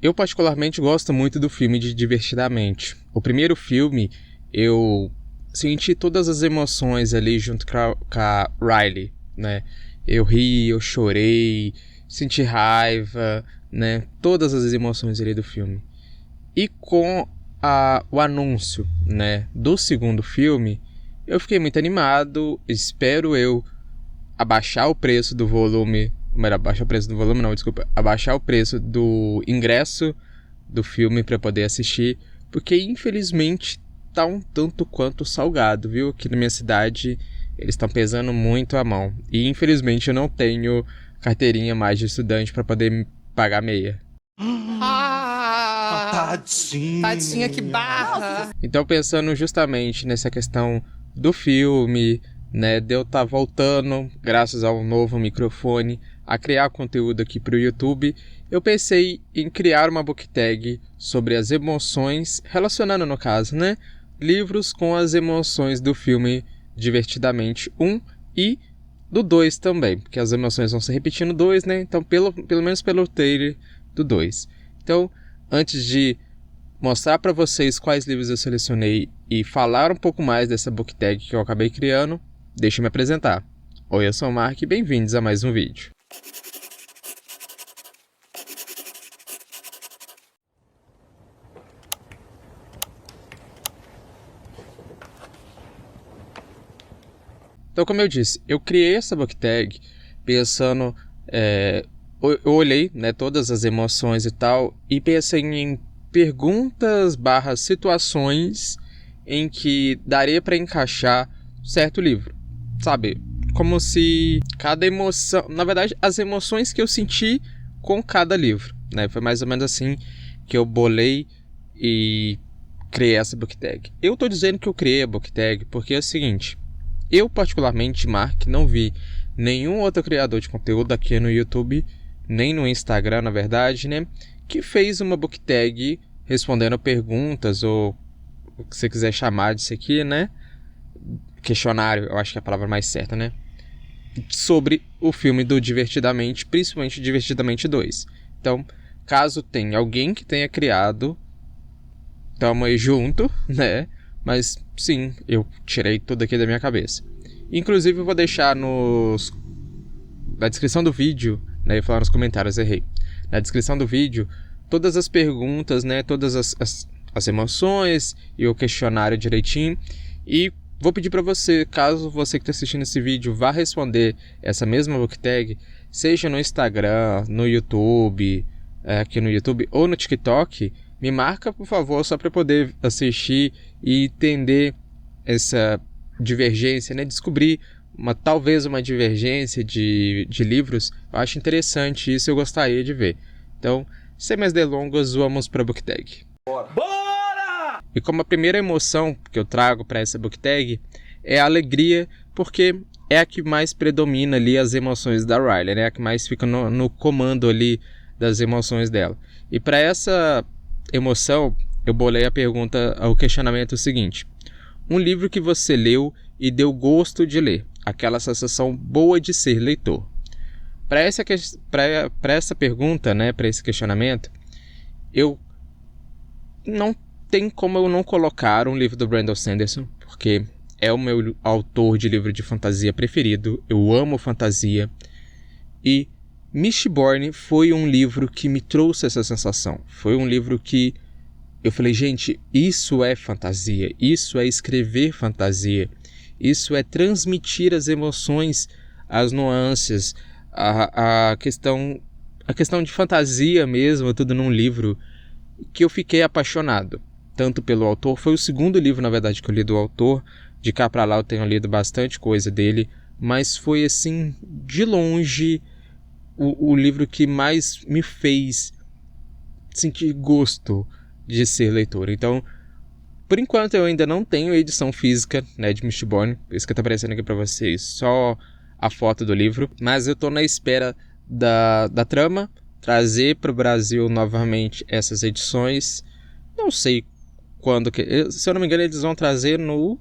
Eu particularmente gosto muito do filme de Divertidamente. O primeiro filme, eu senti todas as emoções ali junto com a Riley, né? Eu ri, eu chorei, senti raiva, né? Todas as emoções ali do filme. E com o anúncio, né, do segundo filme, eu fiquei muito animado. Espero eu abaixar o preço do volume. Melhor, abaixar o preço do volume, não, desculpa. Abaixar o preço do ingresso do filme para poder assistir, porque infelizmente tá um tanto quanto salgado, viu? Aqui na minha cidade eles estão pesando muito a mão. E infelizmente eu não tenho carteirinha mais de estudante para poder me pagar meia. Tadinha. Tadinha, que barra. Então, pensando justamente nessa questão do filme, né, de eu estar voltando, graças ao novo microfone, a criar conteúdo aqui para o YouTube, eu pensei em criar uma book tag sobre as emoções, relacionando no caso, né, livros com as emoções do filme Divertidamente 1 e do 2 também, porque as emoções vão se repetindo no 2, né, então pelo menos pelo trailer do 2. Então, antes de mostrar para vocês quais livros eu selecionei e falar um pouco mais dessa book tag que eu acabei criando, deixa eu me apresentar. Oi, eu sou o Mark e bem-vindos a mais um vídeo. Então, como eu disse, eu criei essa book tag pensando... eu olhei, né, todas as emoções e tal, e pensei em perguntas / situações em que daria para encaixar certo livro, sabe? Como se cada emoção... Na verdade, as emoções que eu senti com cada livro, né? Foi mais ou menos assim que eu bolei e criei essa book tag. Eu tô dizendo que eu criei a book tag porque é o seguinte... Eu, particularmente, Mark, não vi nenhum outro criador de conteúdo aqui no YouTube, nem no Instagram, na verdade, né, que fez uma book tag respondendo perguntas, ou o que você quiser chamar disso aqui, né, questionário, eu acho que é a palavra mais certa, né, sobre o filme do Divertidamente, principalmente Divertidamente 2. Então, caso tenha alguém que tenha criado, tamo aí junto, né, mas sim, eu tirei tudo aqui da minha cabeça. Inclusive eu vou deixar na descrição do vídeo, né, eu ia falar nos comentários, errei. Na descrição do vídeo, todas as perguntas, né, todas as emoções e o questionário direitinho. E vou pedir para você, caso você que está assistindo esse vídeo vá responder essa mesma book tag, seja no Instagram, no YouTube, aqui no YouTube ou no TikTok, me marca, por favor, só para poder assistir e entender essa divergência, né? Descobrir talvez uma divergência de livros. Eu acho interessante isso, eu gostaria de ver. Então, sem mais delongas, vamos para a book tag. Bora! E como a primeira emoção que eu trago para essa book tag é a alegria, porque é a que mais predomina ali as emoções da Riley, né? A que mais fica no comando ali das emoções dela. E para essa emoção, eu bolei a pergunta, o questionamento seguinte: um livro que você leu e deu gosto de ler, aquela sensação boa de ser leitor. Para essa pergunta, né, para esse questionamento, eu não tem como eu não colocar um livro do Brandon Sanderson, porque é o meu autor de livro de fantasia preferido, eu amo fantasia, e Mistborn foi um livro que me trouxe essa sensação. Foi um livro que eu falei, gente, isso é fantasia, isso é escrever fantasia, isso é transmitir as emoções, as nuances, a questão de fantasia mesmo, tudo num livro que eu fiquei apaixonado, tanto pelo autor. Foi o segundo livro, na verdade, que eu li do autor. De cá pra lá eu tenho lido bastante coisa dele, mas foi assim, de longe, o livro que mais me fez sentir gosto de ser leitor. Então, por enquanto eu ainda não tenho edição física, né, de Mistborn, isso que tá aparecendo aqui para vocês, só a foto do livro, mas eu tô na espera da trama trazer para o Brasil novamente essas edições. Não sei quando, se eu não me engano eles vão trazer no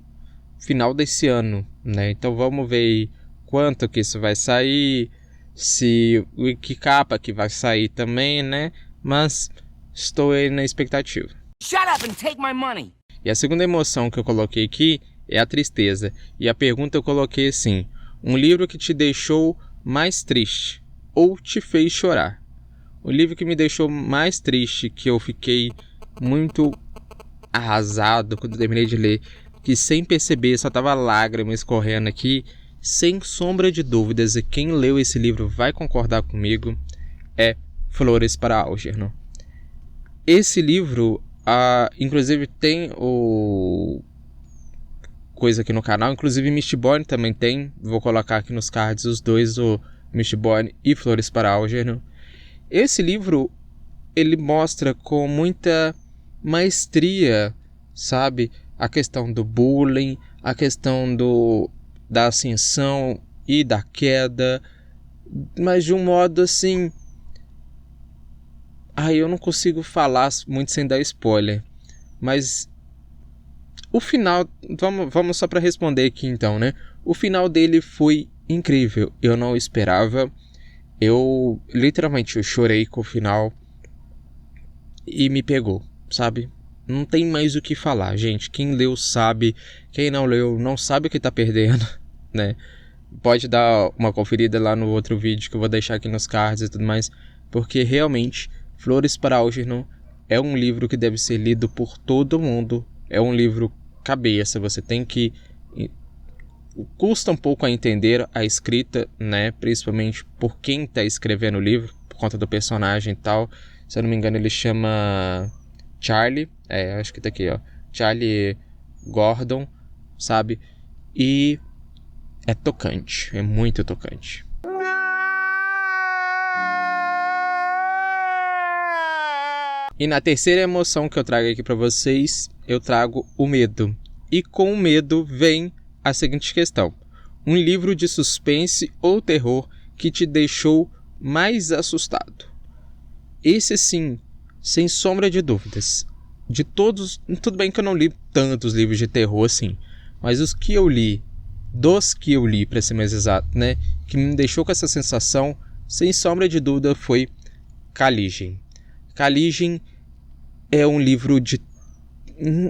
final desse ano, né? Então vamos ver quanto que isso vai sair, se que capa que vai sair também, né? Mas estou aí na expectativa. Shut up and take my money. E a segunda emoção que eu coloquei aqui é a tristeza. E a pergunta eu coloquei assim: um livro que te deixou mais triste ou te fez chorar? O livro que me deixou mais triste, que eu fiquei muito arrasado quando terminei de ler, que sem perceber só tava lágrimas escorrendo aqui, sem sombra de dúvidas, e quem leu esse livro vai concordar comigo, é Flores para Algernon. Esse livro, inclusive tem o coisa aqui no canal, inclusive Mistborn também tem, vou colocar aqui nos cards os dois, o Mistborn e Flores para Algernon. Esse livro, ele mostra com muita maestria, sabe, a questão do bullying, a questão da ascensão e da queda, mas de um modo assim... eu não consigo falar muito sem dar spoiler, mas o final, vamos só para responder aqui então, né? O final dele foi incrível, eu não esperava, eu literalmente chorei com o final e me pegou, sabe? Não tem mais o que falar, gente. Quem leu sabe, quem não leu não sabe o que tá perdendo, né? Pode dar uma conferida lá no outro vídeo que eu vou deixar aqui nos cards e tudo mais, porque realmente Flores para Algernon é um livro que deve ser lido por todo mundo. É um livro cabeça, você tem que... Custa um pouco a entender a escrita, né? Principalmente por quem está escrevendo o livro, por conta do personagem e tal. Se eu não me engano, ele chama Charlie. Acho que tá aqui, ó. Charlie Gordon, sabe? E é tocante, é muito tocante. E na terceira emoção que eu trago aqui para vocês, eu trago o medo. E com o medo vem a seguinte questão: um livro de suspense ou terror que te deixou mais assustado. Esse sim, sem sombra de dúvidas. De todos, tudo bem que eu não li tantos livros de terror assim, mas dos que eu li, para ser mais exato, né, que me deixou com essa sensação, sem sombra de dúvida, foi Caligem. Caligem é um livro de...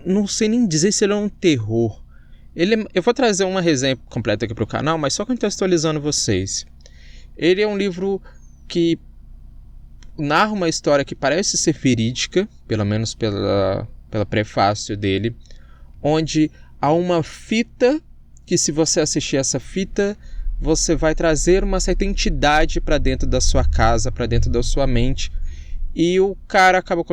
não sei nem dizer se ele é um terror. Eu vou trazer uma resenha completa aqui para o canal, mas só contextualizando vocês. Ele é um livro que narra uma história que parece ser verídica, pelo menos pela prefácio dele, onde há uma fita que, se você assistir essa fita, você vai trazer uma certa entidade para dentro da sua casa, para dentro da sua mente, e o cara acaba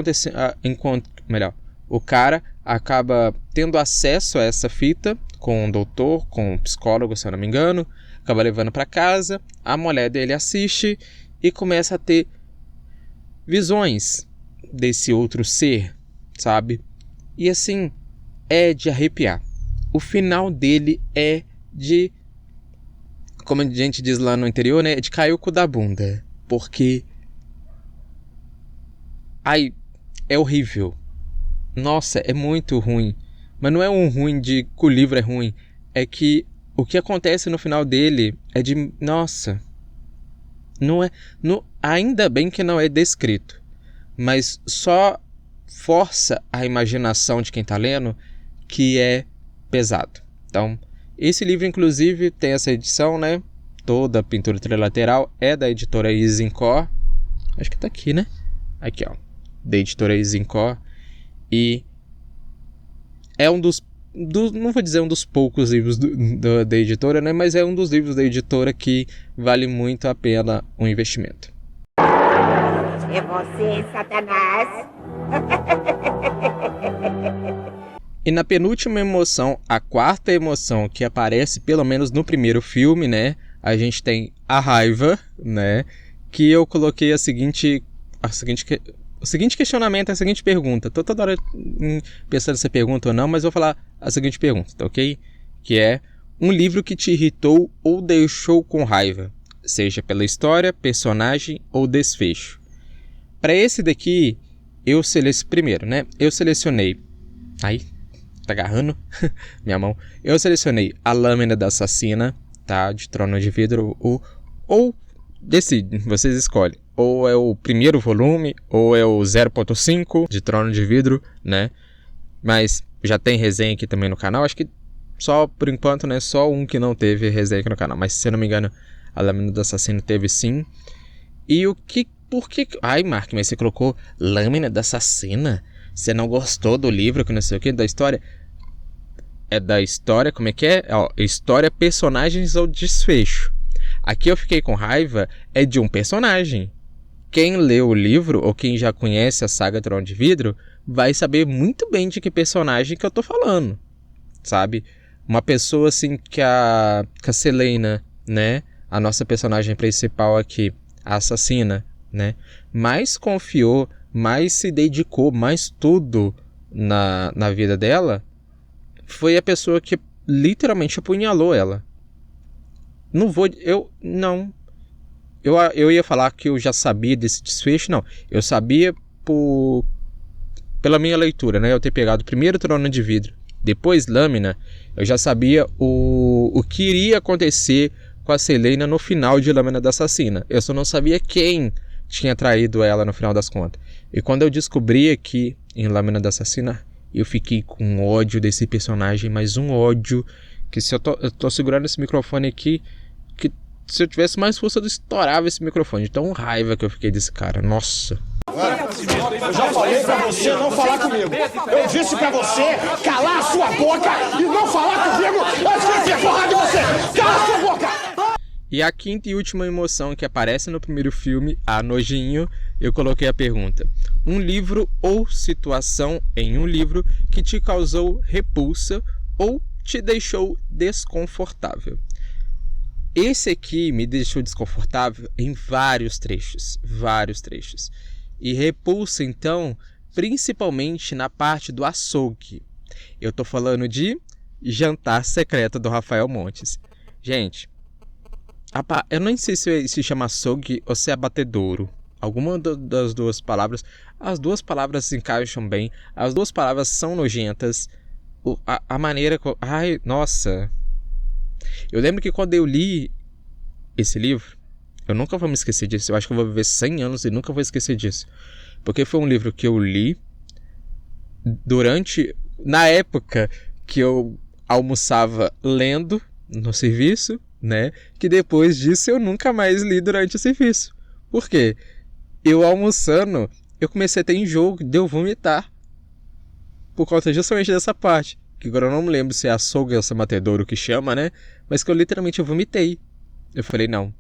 o cara acaba tendo acesso a essa fita com um doutor, com um psicólogo, se eu não me engano, acaba levando para casa, a mulher dele assiste e começa a ter visões desse outro ser, sabe? E assim, é de arrepiar. O final dele é de, como a gente diz lá no interior, né? É de cair o cu da bunda. Porque... é horrível. Nossa, é muito ruim. Mas não é um ruim de que o livro é ruim. É que o que acontece no final dele é de... Nossa. Não é... ainda bem que não é descrito. Mas só força a imaginação de quem está lendo, que é pesado. Então, esse livro, inclusive, tem essa edição, né? Toda a pintura trilateral é da editora Isenkor. Acho que tá aqui, né? Aqui, ó. Da editora Isenkor. E é um dos... não vou dizer um dos poucos livros da editora, né? Mas é um dos livros da editora que vale muito a pena o investimento. É você, Satanás? E na penúltima emoção, a quarta emoção que aparece, pelo menos no primeiro filme, né? A gente tem a raiva, né? Que eu coloquei o seguinte questionamento, a seguinte pergunta. Tô toda hora pensando se é pergunta ou não, mas vou falar a seguinte pergunta, tá ok? Que é um livro que te irritou ou deixou com raiva, seja pela história, personagem ou desfecho. Para esse daqui, eu selecionei... Ai, tá agarrando minha mão. Eu selecionei A Lâmina da Assassina, tá? De Trono de Vidro, ou decide, vocês escolhem. Ou é o primeiro volume, ou é o 0.5 de Trono de Vidro, né? Mas já tem resenha aqui também no canal. Acho que só, por enquanto, né? Só um que não teve resenha aqui no canal. Mas, se eu não me engano, a Lâmina do Assassino teve sim. E o que... Por que... Ai, Mark, mas você colocou Lâmina do Assassino? Você não gostou do livro, que não sei o que, da história? É da história, como é que é? Ó, história, personagens ou desfecho. Aqui eu fiquei com raiva, é de um personagem. Quem leu o livro, ou quem já conhece a saga Trono de Vidro, vai saber muito bem de que personagem que eu tô falando, sabe? Uma pessoa assim que a Celaena, né? A nossa personagem principal aqui, a assassina, né? Mais confiou, mais se dedicou, mais tudo na vida dela, foi a pessoa que literalmente apunhalou ela. Eu ia falar que eu já sabia desse desfecho, não. Eu sabia pela minha leitura, né? Eu ter pegado primeiro Trono de Vidro, depois Lâmina, eu já sabia o que iria acontecer com a Celaena no final de Lâmina da Assassina. Eu só não sabia quem tinha traído ela no final das contas. E quando eu descobri aqui em Lâmina da Assassina, eu fiquei com ódio desse personagem, mas um ódio que se eu tô segurando esse microfone aqui, que se eu tivesse mais força eu estourava esse microfone. De tão raiva que eu fiquei desse cara. Nossa. Eu já falei pra você não falar comigo. Eu disse pra você calar a sua boca e não falar comigo antes que eu porrada de você. Cala a sua boca! E a quinta e última emoção que aparece no primeiro filme, a nojinho, eu coloquei a pergunta: um livro ou situação em um livro que te causou repulsa ou te deixou desconfortável? Esse aqui me deixou desconfortável em vários trechos. E repulsa, então, principalmente na parte do açougue. Eu tô falando de Jantar Secreto do Rafael Montes. Gente, eu nem sei se chama açougue ou se é abatedouro. Alguma das duas palavras. As duas palavras se encaixam bem. As duas palavras são nojentas. A maneira... Ai, nossa... Eu lembro que quando eu li esse livro, eu nunca vou me esquecer disso. Eu acho que eu vou viver 100 anos e nunca vou esquecer disso. Porque foi um livro que eu li na época que eu almoçava lendo no serviço, né? Que depois disso eu nunca mais li durante o serviço. Por quê? Eu almoçando, eu comecei a ter enjoo, deu vomitar. Por conta justamente dessa parte. Que agora eu não me lembro se é açougue ou se é matedouro que chama, né? Mas que eu literalmente vomitei. Eu falei, não.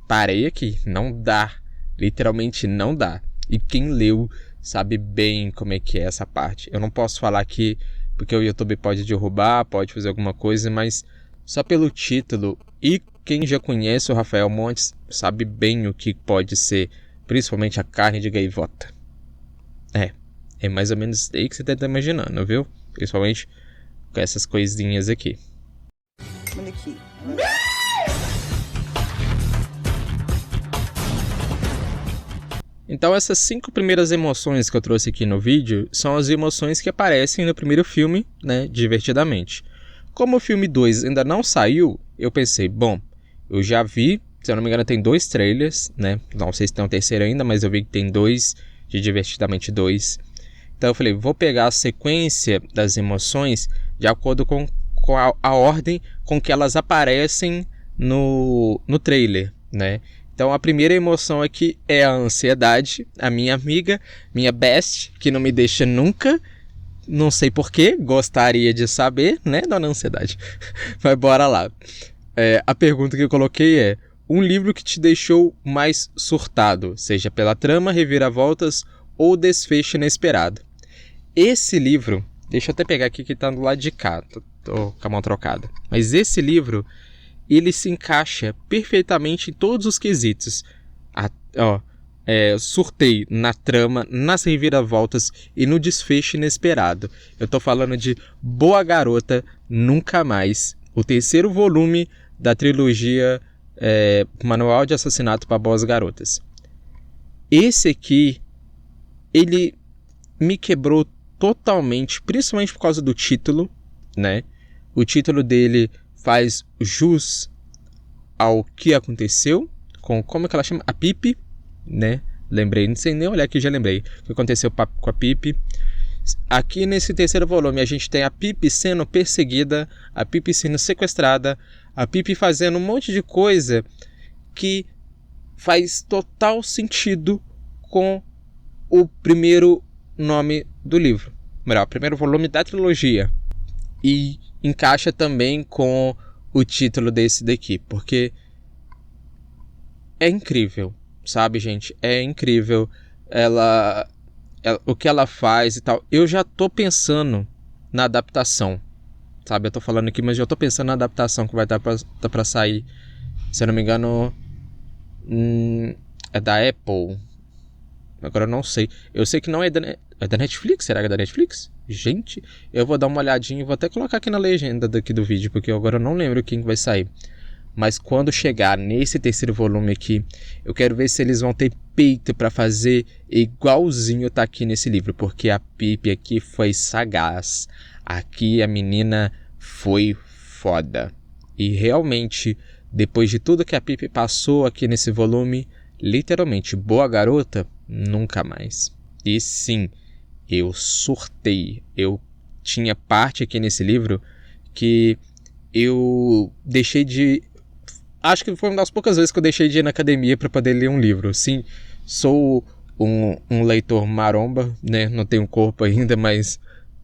Parei aqui. Não dá. Literalmente não dá. E quem leu sabe bem como é que é essa parte. Eu não posso falar aqui porque o YouTube pode derrubar, pode fazer alguma coisa, mas só pelo título e quem já conhece o Rafael Montes sabe bem o que pode ser, principalmente a carne de gaivota. É mais ou menos isso aí que você tá imaginando, viu? Principalmente com essas coisinhas aqui. Olha aqui. Então essas 5 primeiras emoções que eu trouxe aqui no vídeo são as emoções que aparecem no primeiro filme, né, Divertidamente. Como o filme 2 ainda não saiu, eu pensei, bom, eu já vi, se eu não me engano tem 2 trailers, né, não sei se tem um terceiro ainda, mas eu vi que tem 2 de Divertidamente 2. Então eu falei, vou pegar a sequência das emoções de acordo com a ordem com que elas aparecem no trailer, né? Então a primeira emoção aqui é a ansiedade, a minha amiga, minha best, que não me deixa nunca, não sei porquê, gostaria de saber, né, dona ansiedade? Mas bora lá. A pergunta que eu coloquei é, um livro que te deixou mais surtado, seja pela trama, reviravoltas ou desfecho inesperado. Esse livro, deixa eu até pegar aqui que tá do lado de cá, tô com a mão trocada. Mas esse livro, ele se encaixa perfeitamente em todos os quesitos. Surtei na trama, nas reviravoltas e no desfecho inesperado. Eu tô falando de Boa Garota Nunca Mais, o terceiro volume da trilogia Manual de Assassinato para Boas Garotas. Esse aqui, ele me quebrou totalmente, principalmente por causa do título, né? O título dele faz jus ao que aconteceu com, como é que ela chama? A Pipi, né? Lembrei, não sei nem olhar aqui, já lembrei o que aconteceu com a Pipi. Aqui nesse terceiro volume a gente tem a Pipi sendo perseguida, a Pipi sendo sequestrada, a Pipi fazendo um monte de coisa que faz total sentido com o primeiro nome do livro, melhor, o primeiro volume da trilogia, e encaixa também com o título desse daqui, porque é incrível, sabe, gente? É incrível o que ela faz e tal. Eu já tô pensando na adaptação, sabe? Eu tô falando aqui, mas já tô pensando na adaptação que vai dar pra sair. Se eu não me engano, é da Apple. Agora eu não sei. Eu sei que não é da Netflix. Será que é da Netflix? Gente, eu vou dar uma olhadinha e vou até colocar aqui na legenda daqui do vídeo, porque agora eu não lembro quem vai sair. Mas quando chegar nesse terceiro volume aqui, eu quero ver se eles vão ter peito para fazer igualzinho tá aqui nesse livro, porque a Pipi aqui foi sagaz. Aqui a menina foi foda. E realmente, depois de tudo que a Pipi passou aqui nesse volume, literalmente, boa garota, nunca mais. E sim, eu surtei. Eu tinha parte aqui nesse livro que eu deixei de... Acho que foi uma das poucas vezes que eu deixei de ir na academia para poder ler um livro. Sim, sou um leitor maromba, né? Não tenho corpo ainda, mas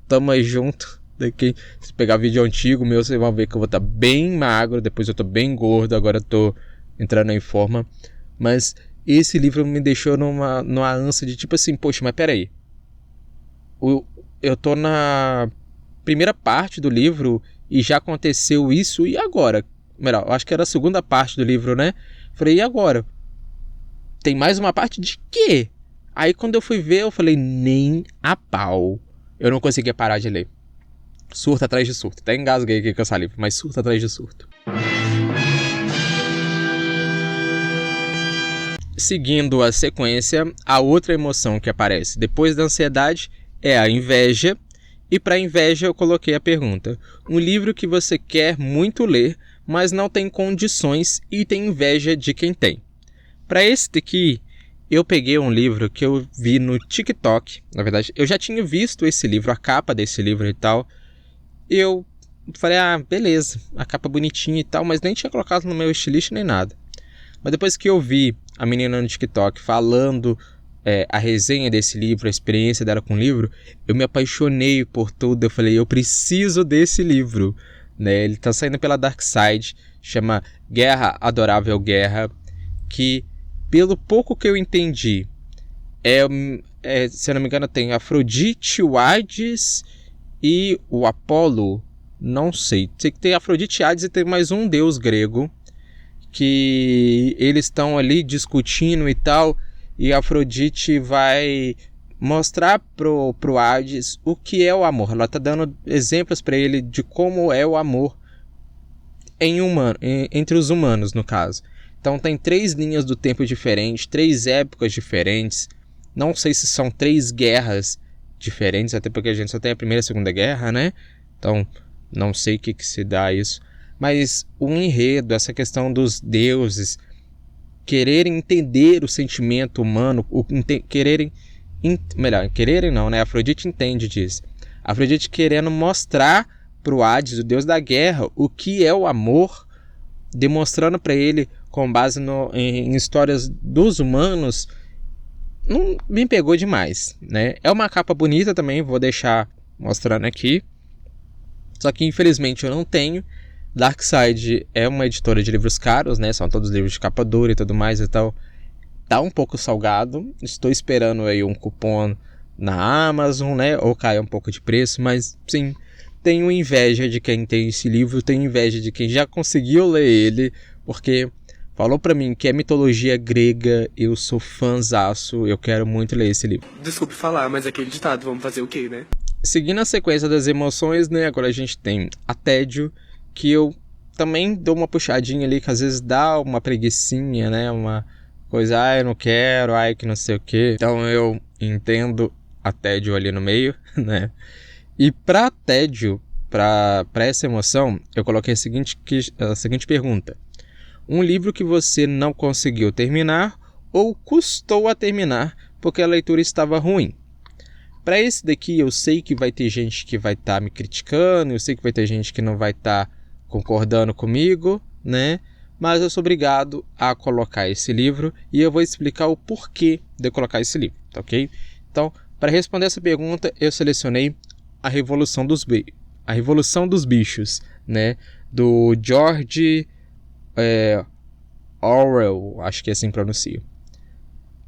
tamo aí junto. Daqui, se pegar vídeo antigo meu, vocês vão ver que eu vou estar bem magro. Depois eu tô bem gordo, agora eu tô entrando em forma. Mas esse livro me deixou numa ânsia de tipo assim, poxa, mas peraí. Eu tô na primeira parte do livro e já aconteceu isso, e agora? Melhor, eu acho que era a segunda parte do livro, né? Falei, e agora? Tem mais uma parte de quê? Aí quando eu fui ver, eu falei, nem a pau. Eu não conseguia parar de ler. Surto atrás de surto. Até engasguei aqui com essa livro, mas surto atrás de surto. Seguindo a sequência, a outra emoção que aparece depois da ansiedade é a inveja. E para inveja eu coloquei a pergunta: um livro que você quer muito ler, mas não tem condições e tem inveja de quem tem. Para esse daqui, eu peguei um livro que eu vi no TikTok. Na verdade, eu já tinha visto esse livro, a capa desse livro e tal. Eu falei, beleza, a capa bonitinha e tal, mas nem tinha colocado no meu estilista nem nada. Mas depois que eu vi a menina no TikTok falando a resenha desse livro, a experiência dela com o livro, eu me apaixonei por tudo. Eu falei, eu preciso desse livro. Né? Ele tá saindo pela Dark Side, chama Guerra, Adorável Guerra, que pelo pouco que eu entendi, se eu não me engano, tem Afrodite, o Hades e o Apolo, não sei. Tem que ter Afrodite, Hades e tem mais um deus grego, que eles estão ali discutindo e tal, e Afrodite vai mostrar pro Hades o que é o amor. Ela tá dando exemplos para ele de como é o amor entre os humanos, no caso. Então tem 3 linhas do tempo diferentes, 3 épocas diferentes. Não sei se são 3 guerras diferentes, até porque a gente só tem a Primeira e a Segunda Guerra, né? Então não sei o que se dá isso. Mas o enredo, essa questão dos deuses quererem entender o sentimento humano, quererem não, né? Afrodite entende disso. Afrodite querendo mostrar pro Hades, o deus da guerra, o que é o amor, demonstrando para ele com base em histórias dos humanos, não me pegou demais, né? É uma capa bonita também, vou deixar mostrando aqui. Só que infelizmente eu não tenho. Dark Side é uma editora de livros caros, né? São todos livros de capa dura e tudo mais e tal. Tá um pouco salgado. Estou esperando aí um cupom na Amazon, né? Ou cair um pouco de preço, mas sim, tenho inveja de quem tem esse livro, tenho inveja de quem já conseguiu ler ele, porque falou pra mim que é mitologia grega, eu sou fãzaço, eu quero muito ler esse livro. Desculpe falar, mas aquele ditado, vamos fazer o quê, né? Seguindo a sequência das emoções, né? Agora a gente tem a tédio, que eu também dou uma puxadinha ali, que às vezes dá uma preguicinha, né? Uma coisa, eu não quero, que não sei o quê. Então eu entendo a tédio ali no meio, né? E pra tédio, pra essa emoção, eu coloquei a seguinte pergunta: Um livro que você não conseguiu terminar ou custou a terminar porque a leitura estava ruim. Para esse daqui, eu sei que vai ter gente que vai estar me criticando, eu sei que vai ter gente que não vai estar concordando comigo, né? Mas eu sou obrigado a colocar esse livro e eu vou explicar o porquê de eu colocar esse livro, tá ok? Então, para responder essa pergunta, eu selecionei A Revolução dos Bichos, né? Do George Orwell, acho que é assim pronuncia.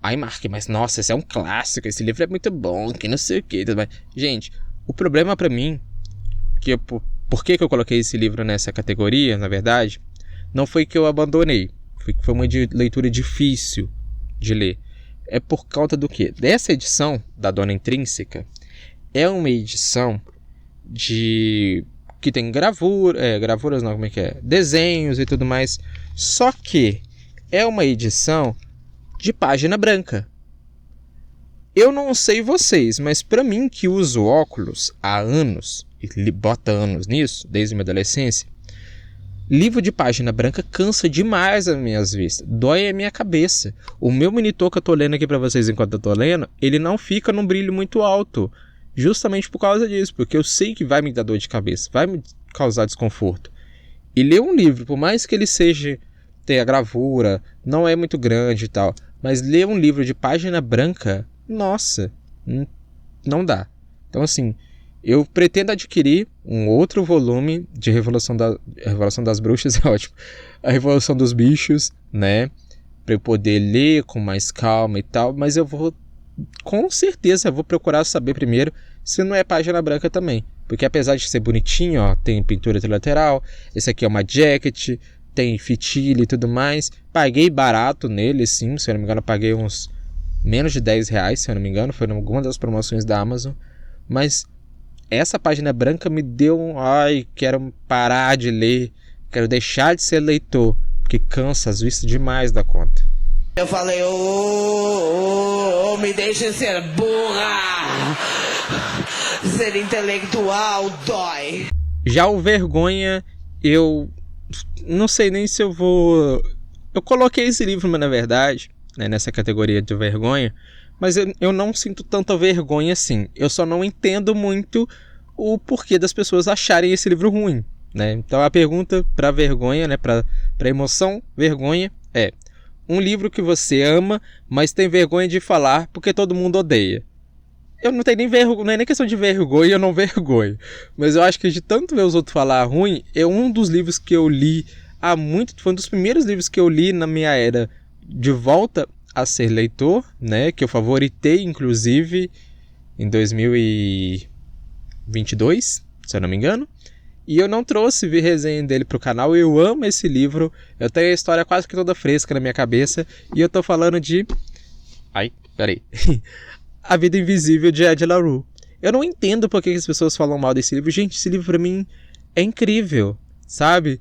Ai, Mark, mas nossa, esse é um clássico, esse livro é muito bom, que não sei o que. Gente, o problema pra mim, por que eu coloquei esse livro nessa categoria, na verdade, não foi que eu abandonei, foi uma leitura difícil de ler. É por causa do quê? Dessa edição da Dona Intrínseca, é uma edição que tem gravuras não, como é que é? Desenhos e tudo mais, só que é uma edição de página branca. Eu não sei vocês, mas para mim que uso óculos há anos, e bota anos nisso, desde minha adolescência, livro de página branca cansa demais as minhas vistas, dói a minha cabeça. O meu monitor que eu tô lendo aqui para vocês enquanto eu tô lendo, ele não fica num brilho muito alto, justamente por causa disso, porque eu sei que vai me dar dor de cabeça, vai me causar desconforto. E ler um livro, por mais que ele tenha gravura, não é muito grande e tal, mas ler um livro de página branca, nossa, não dá. Então assim, eu pretendo adquirir um outro volume de Revolução das Bruxas, é ótimo, A Revolução dos Bichos, né, para eu poder ler com mais calma e tal, mas com certeza eu vou procurar saber primeiro se não é página branca também, porque apesar de ser bonitinho, ó, tem pintura trilateral, esse aqui é uma jacket, tem fitilha e tudo mais. Paguei barato nele, sim. Se eu não me engano, eu paguei uns menos de R$10, se eu não me engano. Foi em alguma das promoções da Amazon. Mas essa página branca me deu ai, quero parar de ler. Quero deixar de ser leitor. Porque cansa as vistas demais da conta. Eu falei, me deixa ser burra. Ser intelectual dói. Já o Vergonha, eu não sei nem se eu vou... Eu coloquei esse livro, mas na verdade, né, nessa categoria de vergonha, mas eu não sinto tanta vergonha assim. Eu só não entendo muito o porquê das pessoas acharem esse livro ruim, né? Então a pergunta para vergonha, né, para emoção, vergonha, é um livro que você ama, mas tem vergonha de falar porque todo mundo odeia. Eu não tenho nem vergonha, não é nem questão de vergonha, eu não vergonho. Mas eu acho que de tanto ver os outros falar ruim, é um dos livros que eu li há muito... Foi um dos primeiros livros que eu li na minha era de volta a ser leitor, né? Que eu favoritei, inclusive, em 2022, se eu não me engano. E eu não trouxe resenha dele pro canal. Eu amo esse livro. Eu tenho a história quase que toda fresca na minha cabeça. E eu tô falando de... Ai, peraí... A Vida Invisível, de Ed La Rue. Eu não entendo por que as pessoas falam mal desse livro. Gente, esse livro pra mim é incrível, sabe?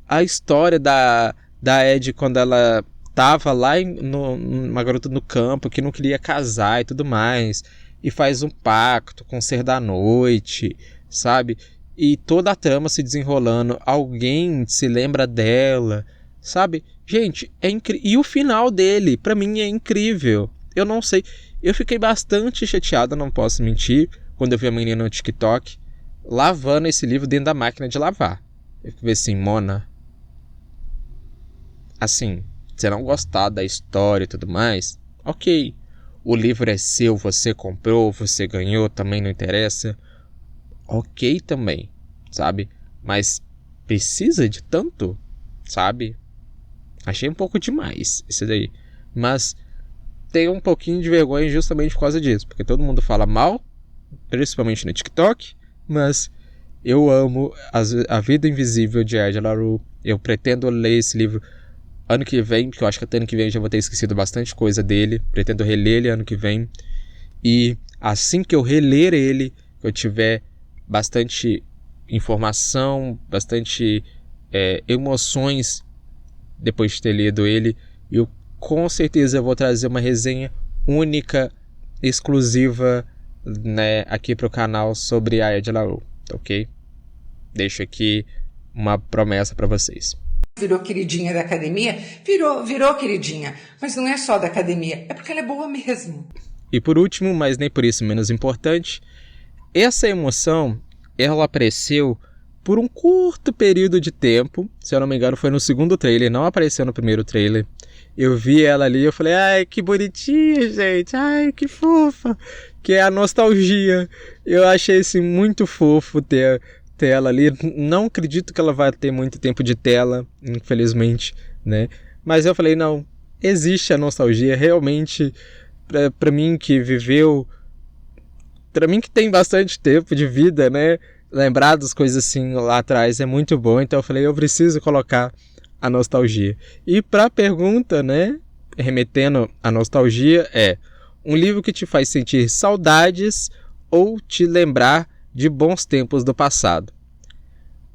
A história da Ed quando ela tava lá uma garota no campo que não queria casar e tudo mais. E faz um pacto com o Ser da Noite, sabe? E toda a trama se desenrolando. Alguém se lembra dela, sabe? Gente, é incrível. E o final dele, pra mim, é incrível. Eu não sei... Eu fiquei bastante chateado, não posso mentir, quando eu vi a menina no TikTok lavando esse livro dentro da máquina de lavar. Eu fiquei assim, Mona, assim, você não gostar da história e tudo mais, ok. O livro é seu, você comprou, você ganhou, também não interessa. Ok também, sabe? Mas precisa de tanto, sabe? Achei um pouco demais isso daí. Mas... tenho um pouquinho de vergonha justamente por causa disso, porque todo mundo fala mal, principalmente no TikTok, mas eu amo A Vida Invisível, de Ed La Rue. Eu pretendo ler esse livro ano que vem, porque eu acho que até ano que vem eu já vou ter esquecido bastante coisa dele. Pretendo reler ele ano que vem, e assim que eu reler ele, eu tiver bastante informação, bastante emoções depois de ter lido ele, eu com certeza eu vou trazer uma resenha única, exclusiva, né, aqui pro canal sobre a Ed La Rue, ok? Deixo aqui uma promessa para vocês. virou queridinha da academia, virou queridinha. Mas não é só da academia, é porque ela é boa mesmo. E por último, mas nem por isso menos importante, essa emoção, ela apareceu por um curto período de tempo. Se eu não me engano, foi no segundo trailer, não apareceu no primeiro trailer. Eu vi ela ali e eu falei, ai, que bonitinha, gente, ai, que fofa. Que é a nostalgia. Eu achei assim, muito fofo ter ela ali. Não acredito que ela vai ter muito tempo de tela, infelizmente, né? Mas eu falei, não, existe a nostalgia, realmente, pra mim que viveu, pra mim que tem bastante tempo de vida, né? Lembrar das coisas assim lá atrás é muito bom, então eu falei, eu preciso colocar a nostalgia. E pra pergunta, né, remetendo à nostalgia, é um livro que te faz sentir saudades ou te lembrar de bons tempos do passado.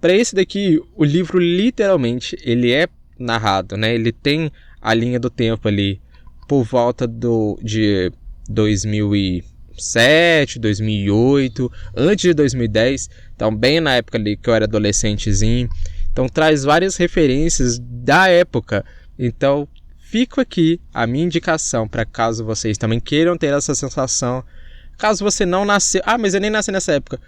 Para esse daqui, o livro literalmente, ele é narrado, né? Ele tem a linha do tempo ali por volta de 2007, 2008, antes de 2010, então bem na época ali que eu era adolescentezinho. Então traz várias referências da época. Então fico aqui a minha indicação para caso vocês também queiram ter essa sensação. Caso você não nasceu... Ah, mas eu nem nasci nessa época.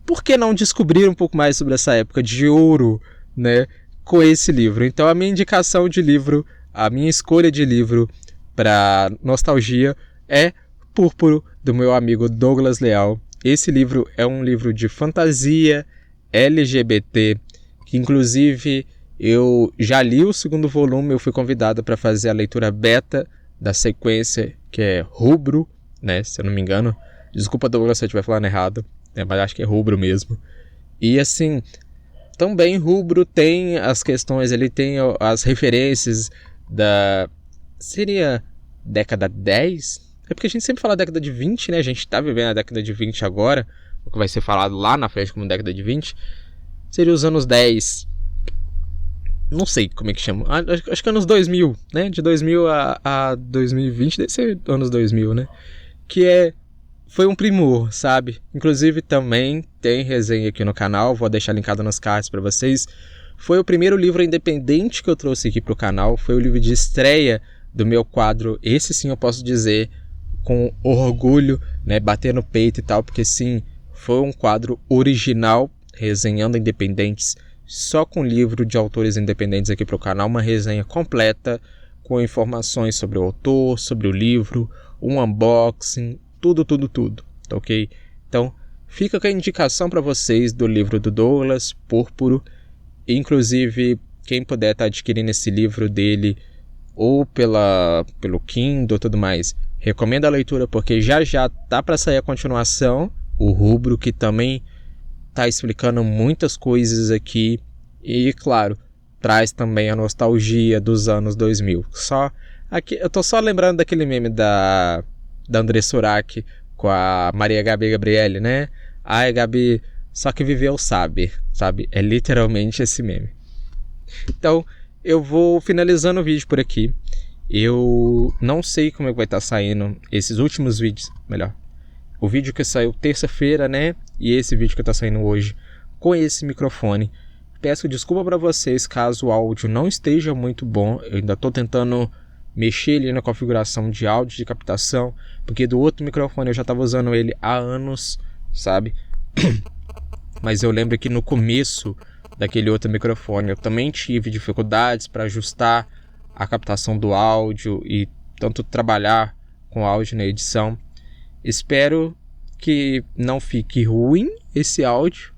Por que não descobrir um pouco mais sobre essa época de ouro, né, com esse livro? Então a minha indicação de livro, a minha escolha de livro para nostalgia é Púrpuro, do meu amigo Douglas Leal. Esse livro é um livro de fantasia LGBT, que inclusive eu já li o segundo volume, eu fui convidado para fazer a leitura beta da sequência, que é Rubro, né, se eu não me engano. Desculpa, Douglas, se eu estiver falando errado, mas acho que é Rubro mesmo. E assim, também Rubro tem as questões, ele tem as referências da... Seria década 10? É porque a gente sempre fala década de 20, né? A gente tá vivendo a década de 20 agora, o que vai ser falado lá na frente como década de 20. Seria os anos 10. Não sei como é que chama. Acho que anos 2000, né? De 2000 a 2020 deve ser anos 2000, né? Que foi um primor, sabe? Inclusive também tem resenha aqui no canal, vou deixar linkado nos cards para vocês. Foi o primeiro livro independente que eu trouxe aqui pro canal, foi o livro de estreia do meu quadro. Esse sim eu posso dizer com orgulho, né, bater no peito e tal, porque sim, foi um quadro original, resenhando independentes, só com livro de autores independentes aqui pro canal, uma resenha completa, com informações sobre o autor, sobre o livro, um unboxing, tudo, tá ok? Então, fica com a indicação para vocês do livro do Douglas, Púrpuro. Inclusive, quem puder estar adquirindo esse livro dele, ou pelo Kindle e tudo mais, recomendo a leitura, porque já tá para sair a continuação, o Rubro, que também tá explicando muitas coisas aqui. E, claro, traz também a nostalgia dos anos 2000. Aqui, eu tô só lembrando daquele meme da André Surak com a Maria Gabi Gabriele, né? Ai, Gabi, só que viveu sabe? É literalmente esse meme. Então, eu vou finalizando o vídeo por aqui. Eu não sei como é que vai estar saindo esses últimos vídeos, melhor. O vídeo que saiu terça-feira, né? E esse vídeo que está saindo hoje com esse microfone. Peço desculpa para vocês caso o áudio não esteja muito bom. Eu ainda estou tentando mexer ali na configuração de áudio de captação, porque do outro microfone eu já estava usando ele há anos, sabe? Mas eu lembro que no começo daquele outro microfone eu também tive dificuldades para ajustar a captação do áudio e tanto trabalhar com áudio na edição. Espero que não fique ruim esse áudio,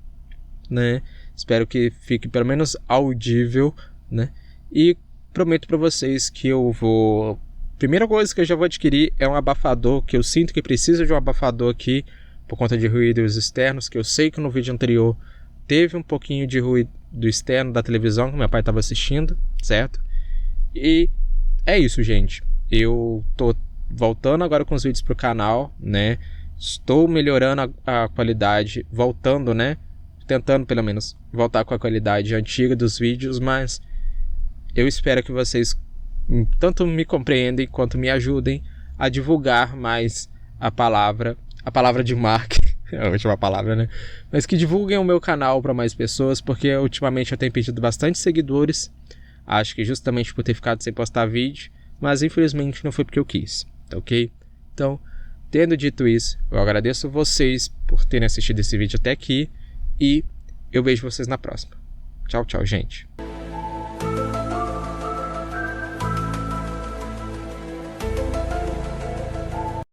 né? Espero que fique pelo menos audível, né? E prometo para vocês que eu vou... Primeira coisa que eu já vou adquirir é um abafador, que eu sinto que preciso de um abafador aqui por conta de ruídos externos, que eu sei que no vídeo anterior teve um pouquinho de ruído externo da televisão que meu pai estava assistindo, certo? E é isso, gente. Eu tô voltando agora com os vídeos pro canal, né? Estou melhorando a qualidade, voltando, né? Tentando pelo menos voltar com a qualidade antiga dos vídeos, mas eu espero que vocês tanto me compreendem quanto me ajudem a divulgar mais a palavra de Mark, É a última palavra, né? Mas que divulguem o meu canal para mais pessoas, porque ultimamente eu tenho perdido bastante seguidores. Acho que justamente por ter ficado sem postar vídeo, mas infelizmente não foi porque eu quis, tá ok? Então, tendo dito isso, eu agradeço vocês por terem assistido esse vídeo até aqui e eu vejo vocês na próxima. Tchau, tchau, gente.